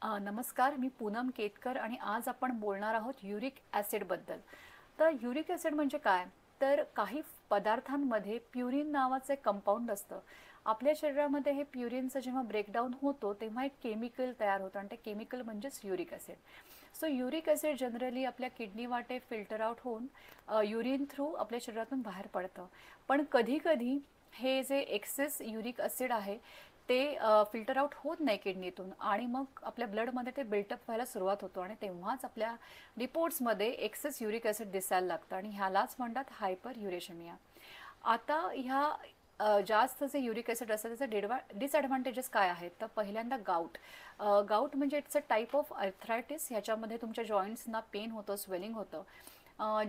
नमस्कार, मी पूनम केतकर आणि आज आपण बोलणार आहोत युरिक ॲसिडबद्दल. तर युरिक ॲसिड म्हणजे काय? तर काही पदार्थांमध्ये प्युरिन नावाचं एक कंपाऊंड असतं. आपल्या शरीरामध्ये हे प्युरिनचं जेव्हा ब्रेकडाऊन होतो तेव्हा एक केमिकल तयार होतं आणि ते केमिकल म्हणजेच uric acid. So uric acid generally आपल्या किडनी वाटे फिल्टर आउट होऊन युरिन थ्रू आपल्या शरीरातून बाहेर पडतं. पण कधी-कधी हे जे एक्सेस युरिक ॲसिड आहे ते फिल्टर आउट होत नाही किडनीतून आणि मग आपल्या ब्लडमध्ये ते बिल्टअप व्हायला सुरुवात होतो आणि तेव्हाच आपल्या रिपोर्ट्समध्ये एक्सेस युरिक ॲसिड दिसायला लागतं आणि ह्यालाच म्हणतात हायपर युरेशमिया. आता ह्या जास्त जे युरिक ॲसिड असतं त्याचे डिसॲडव्हान्टेजेस काय आहेत? तर पहिल्यांदा गाऊट. गाऊट म्हणजे it's a type of arthritis. ह्याच्यामध्ये तुमच्या जॉईंट्सना पेन होतं, स्वेलिंग होतं.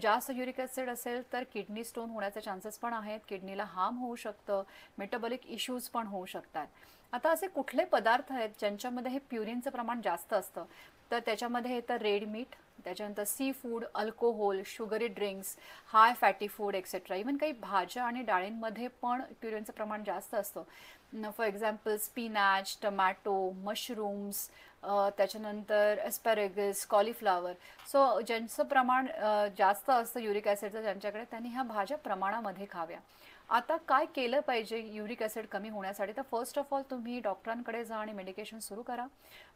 जास्त युरिक ॲसिड असेल तर किडनी स्टोन होण्याचे चान्सेस पण आहेत, किडनीला हार्म होऊ शकतं, मेटाबॉलिक इश्यूज पण होऊ शकतात. आता असे कुठले पदार्थ आहेत ज्यांच्यामध्ये हे प्युरिनचं प्रमाण जास्त असतं? तर त्याच्यामध्ये येतं रेड मीट, त्याच्यानंतर seafood, alcohol, sugary drinks, high fatty food etcetera. Even काही भाज्या आणि डाळींमध्ये पण प्युरिनचं प्रमाण जास्त असतं. For example spinach, tomato, mushrooms, त्याच्यानंतर एस्पॅरेगस, कॉलीफ्लावर. सो ज्यांचं प्रमाण जास्त असतं युरिक ॲसिडचं ज्यांच्याकडे, त्यांनी ह्या भाज्या प्रमाणामध्ये खाव्या. आता काय केलं पाहिजे युरिक ॲसिड कमी होण्यासाठी? तर फर्स्ट ऑफ ऑल तुम्ही डॉक्टरांकडे जा आणि मेडिकेशन सुरू करा.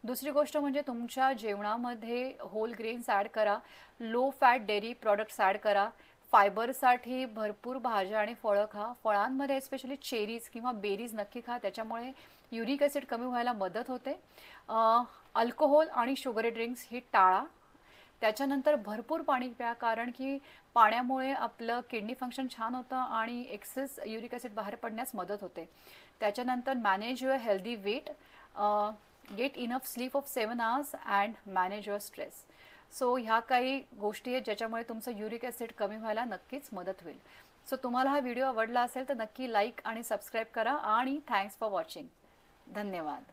दुसरी गोष्ट म्हणजे तुमच्या जेवणामध्ये होल ग्रेन्स ॲड करा, low fat dairy products add करा, फायबरसाठी भरपूर भाज्या आणि फळं खा. फळांमध्ये स्पेशली चेरीज किंवा बेरीज नक्की खा, त्याच्यामुळे युरिक ॲसिड कमी व्हायला मदत होते. अल्कोहोल आणि शुगरी ड्रिंक्स ही टाळा. त्याच्यानंतर भरपूर पाणी प्या, कारण की पाण्यामुळे आपलं किडनी फंक्शन छान होतं आणि एक्सेस युरिक ॲसिड बाहेर पडण्यास मदत होते. त्याच्यानंतर manage your healthy weight, get enough sleep of 7 hours and manage your stress. So ह्या काही गोष्टी आहेत ज्याच्यामुळे तुमचं युरिक ॲसिड कमी व्हायला नक्कीच मदत होईल. सो तुम्हाला हा व्हिडिओ आवडला असेल तर नक्की लाईक आणि सबस्क्राईब करा आणि थँक्स फॉर वॉचिंग. धन्यवाद.